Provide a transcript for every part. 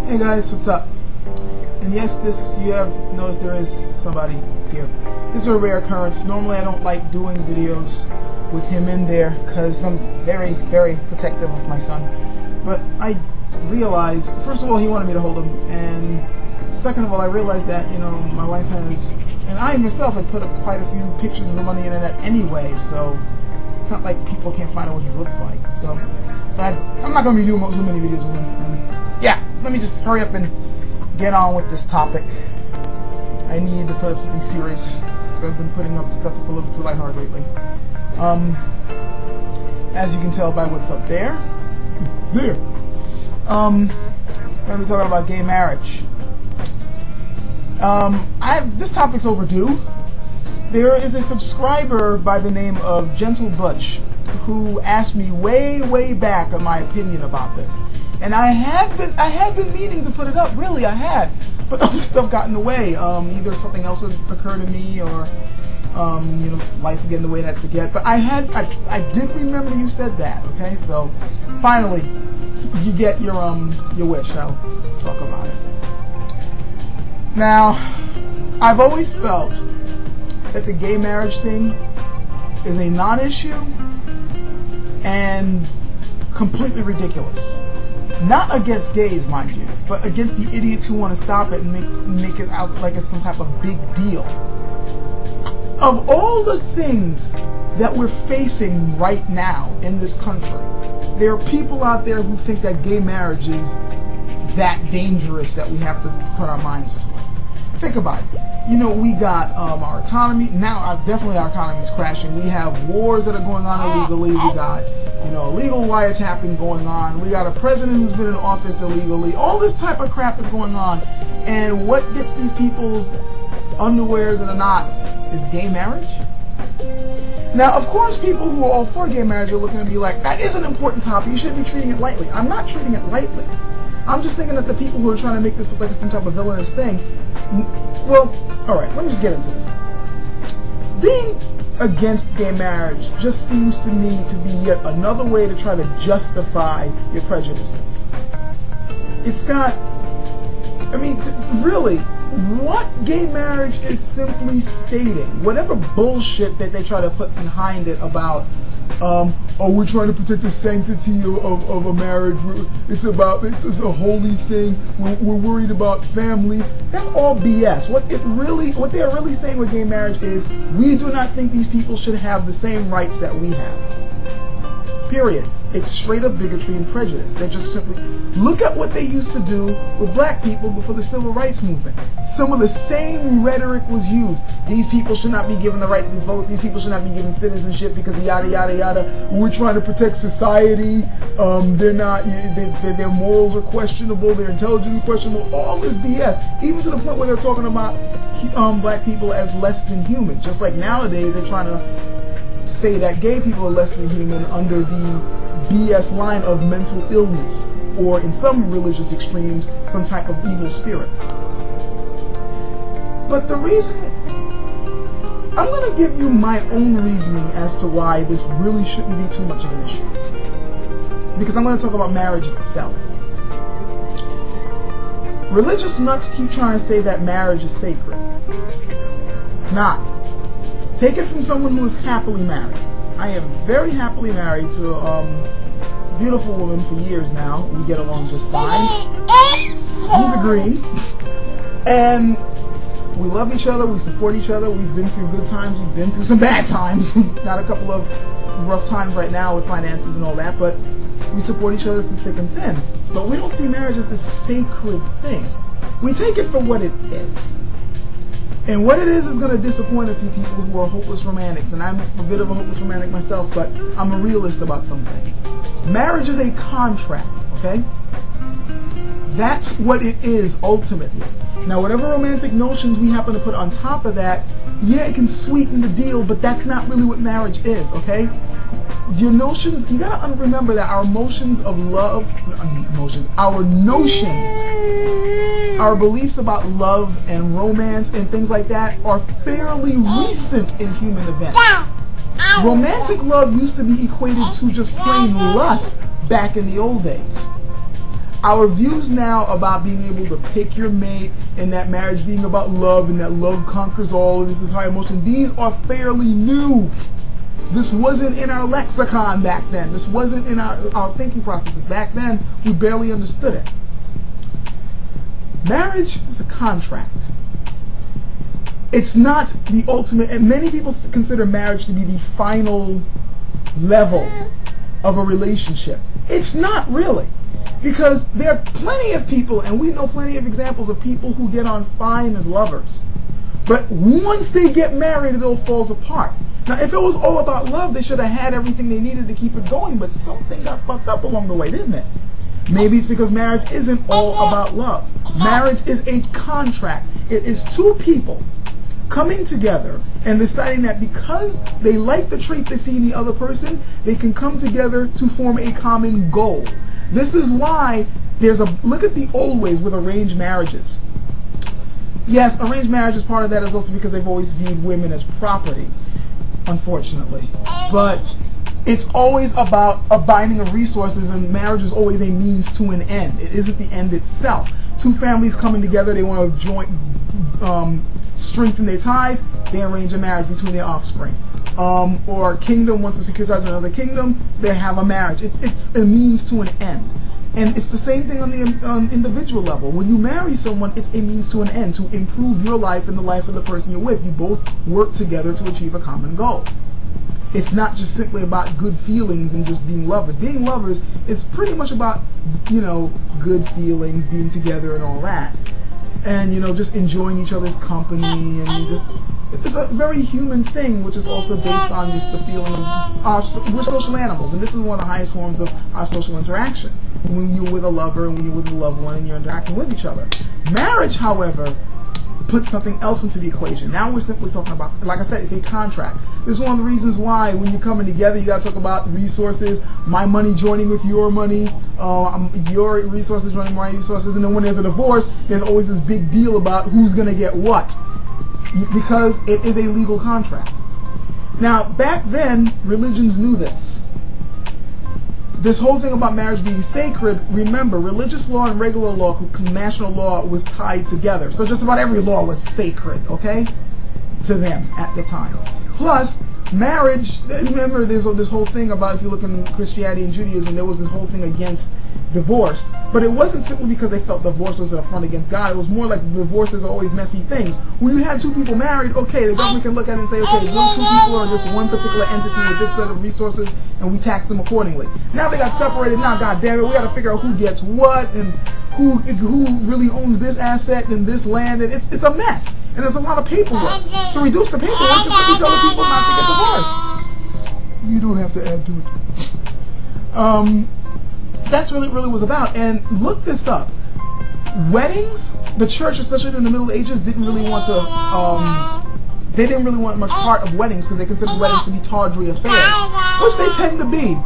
Hey guys, what's up? And yes, you have noticed there is somebody here. This is a rare occurrence. Normally I don't like doing videos with him in there because I'm very, very protective of my son. But I realized, first of all, he wanted me to hold him, and second of all, I realized that, you know, my wife has, and I myself had put up quite a few pictures of him on the internet anyway, so it's not like people can't find out what he looks like. So, but I'm not going to be doing too many videos with him. And yeah, let me just hurry up and get on with this topic. I need to put up something serious because I've been putting up stuff that's a little bit too lighthearted lately. As you can tell by what's up there, I'm going to be talking about gay marriage. This topic's overdue. There is a subscriber by the name of Gentle Butch who asked me way back on my opinion about this, and I had been meaning to put it up. Really, I had, but other stuff got in the way. Either something else would occur to me, or you know, life would get in the way and I'd forget. But I did remember you said that. Okay, so finally, you get your wish. I'll talk about it. Now, I've always felt that the gay marriage thing is a non-issue and completely ridiculous. Not against gays, mind you, but against the idiots who want to stop it and make it out like it's some type of big deal. Of all the things that we're facing right now in this country, there are people out there who think that gay marriage is that dangerous that we have to put our minds to it. Think about it. You know, we got our economy now. Definitely, our economy is crashing. We have wars that are going on illegally. We got, you know, illegal wiretapping going on. We got a president who's been in office illegally. All this type of crap is going on. And what gets these people's underwears in a knot is gay marriage. Now, of course, people who are all for gay marriage are looking at me like, that is an important topic. You shouldn't be treating it lightly. I'm not treating it lightly. I'm just thinking that the people who are trying to make this look like some type of villainous thing, well, alright, let me just get into this. Being against gay marriage just seems to me to be yet another way to try to justify your prejudices. It's got, I mean, really, what gay marriage is simply stating, whatever bullshit that they try to put behind it about, oh, we're trying to protect the sanctity of a marriage. It's a holy thing. We're worried about families. That's all BS. What they are really saying with gay marriage is, we do not think these people should have the same rights that we have. Period. It's straight up bigotry and prejudice. They're just simply, look at what they used to do with black people before the civil rights movement. Some of the same rhetoric was used. These people should not be given the right to vote. These people should not be given citizenship because of yada yada yada. We're trying to protect society. Their morals are questionable. Their intelligence is questionable. All this BS. Even to the point where they're talking about black people as less than human. Just like nowadays they're trying to say that gay people are less than human under the BS line of mental illness, or in some religious extremes, some type of evil spirit. But the reason, I'm going to give you my own reasoning as to why this really shouldn't be too much of an issue. Because I'm going to talk about marriage itself. Religious nuts keep trying to say that marriage is sacred. It's not. Take it from someone who is happily married. I am very happily married to a beautiful woman for years now. We get along just fine. He's agreeing. And we love each other. We support each other. We've been through good times. We've been through some bad times. Got a couple of rough times right now with finances and all that. But we support each other through thick and thin. But we don't see marriage as this sacred thing. We take it for what it is. And what it is going to disappoint a few people who are hopeless romantics. And I'm a bit of a hopeless romantic myself, but I'm a realist about some things. Marriage is a contract, okay? That's what it is ultimately. Now, whatever romantic notions we happen to put on top of that, yeah, it can sweeten the deal, but that's not really what marriage is, okay? Your notions, you gotta remember that our emotions of love, our notions, our beliefs about love and romance and things like that are fairly recent in human events. Romantic love used to be equated to just plain lust back in the old days. Our views now about being able to pick your mate and that marriage being about love and that love conquers all and this is high emotion, these are fairly new. This wasn't in our lexicon back then. This wasn't in our thinking processes. Back then, we barely understood it. Marriage is a contract. It's not the ultimate, and many people consider marriage to be the final level of a relationship. It's not really. Because there are plenty of people, and we know plenty of examples of people who get on fine as lovers. But once they get married, it all falls apart. Now, if it was all about love, they should have had everything they needed to keep it going, but something got fucked up along the way, didn't it? Maybe it's because marriage isn't all about love. Marriage is a contract. It is two people coming together and deciding that because they like the traits they see in the other person, they can come together to form a common goal. This is why there's a, look at the old ways with arranged marriages. Yes, arranged marriage is part of that is also because they've always viewed women as property, unfortunately. But it's always about a binding of resources, and marriage is always a means to an end. It isn't the end itself. Two families coming together, they want to strengthen their ties, they arrange a marriage between their offspring. Or a kingdom wants to secure ties with another kingdom, they have a marriage. It's a means to an end. And it's the same thing on the individual level. When you marry someone, it's a means to an end, to improve your life and the life of the person you're with. You both work together to achieve a common goal. It's not just simply about good feelings and just being lovers. Being lovers is pretty much about, you know, good feelings, being together and all that. And, you know, just enjoying each other's company and just... It's a very human thing, which is also based on just the feeling of we're social animals, and this is one of the highest forms of our social interaction. When you're with a lover and when you're with a loved one and you're interacting with each other. Marriage, however, puts something else into the equation. Now we're simply talking about, like I said, it's a contract. This is one of the reasons why when you're coming together, you got to talk about resources, my money joining with your money, your resources joining my resources, and then when there's a divorce, there's always this big deal about who's going to get what. Because it is a legal contract. Now, back then, religions knew this. This whole thing about marriage being sacred, remember, religious law and regular law, national law, was tied together. So just about every law was sacred, okay, to them at the time. Plus, marriage, remember, there's this whole thing about, if you look in Christianity and Judaism, there was this whole thing against divorce, but it wasn't simply because they felt divorce was an affront against God. It was more like divorces are always messy things. When you had two people married, okay, the government can look at it and say, okay, those two people are this one particular entity with this set of resources, and we tax them accordingly. Now they got separated. Now, God damn it, we got to figure out who gets what and who really owns this asset and this land, and it's a mess. And there's a lot of paperwork. To reduce the paperwork, just simply tell the people not to get divorced. You don't have to add to it. That's what it really was about. And look this up. Weddings, the church, especially in the Middle Ages, didn't really want to, they didn't really want much part of weddings because they considered weddings to be tawdry affairs, which they tend to be.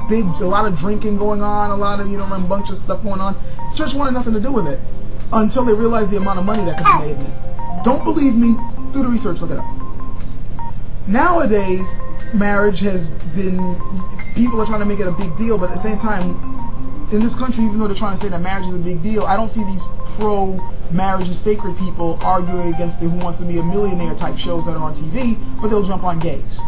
A lot of drinking going on, a lot of, you know, rambunctious stuff going on. The church wanted nothing to do with it until they realized the amount of money that could be made in it. Don't believe me? Do the research, look it up. Nowadays, marriage has been, people are trying to make it a big deal, but at the same time, in this country, even though they're trying to say that marriage is a big deal, I don't see these pro-marriage is sacred people arguing against the Who Wants to Be a Millionaire type shows that are on TV, but they'll jump on gays.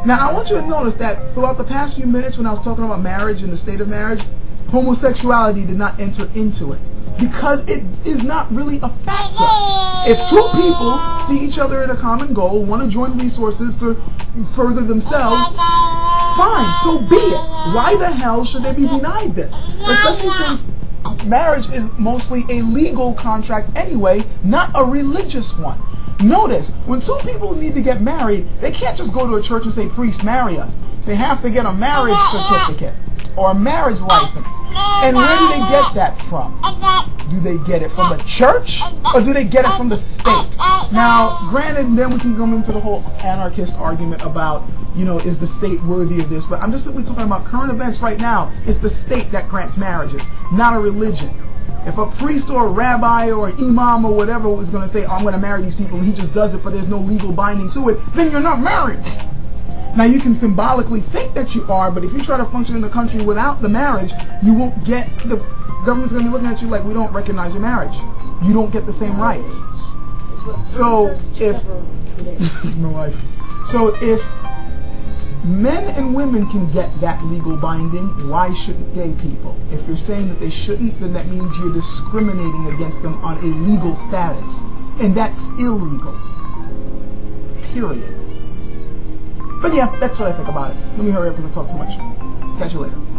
Now, I want you to notice that throughout the past few minutes when I was talking about marriage and the state of marriage, homosexuality did not enter into it because it is not really a factor. If two people see each other in a common goal, want to join resources to further themselves, fine, so be it. Why the hell should they be denied this? Especially since marriage is mostly a legal contract anyway, not a religious one. Notice, when two people need to get married, they can't just go to a church and say, priest, marry us. They have to get a marriage certificate or a marriage license. And where do they get that from? Do they get it from the church or do they get it from the state? Now, granted, then we can come into the whole anarchist argument about, you know, is the state worthy of this? But I'm just simply talking about current events right now. It's the state that grants marriages, not a religion. If a priest or a rabbi or an imam or whatever is going to say, oh, I'm going to marry these people, and he just does it, but there's no legal binding to it, then you're not married. Now you can symbolically think that you are, but if you try to function in the country without the marriage, you won't get, the government's going to be looking at you like, we don't recognize your marriage. You don't get the same rights. So if, it's my wife. So if men and women can get that legal binding, why shouldn't gay people? If you're saying that they shouldn't, then that means you're discriminating against them on a legal status. And that's illegal. Period. But yeah, that's what I think about it. Let me hurry up because I talk too much. Catch you later.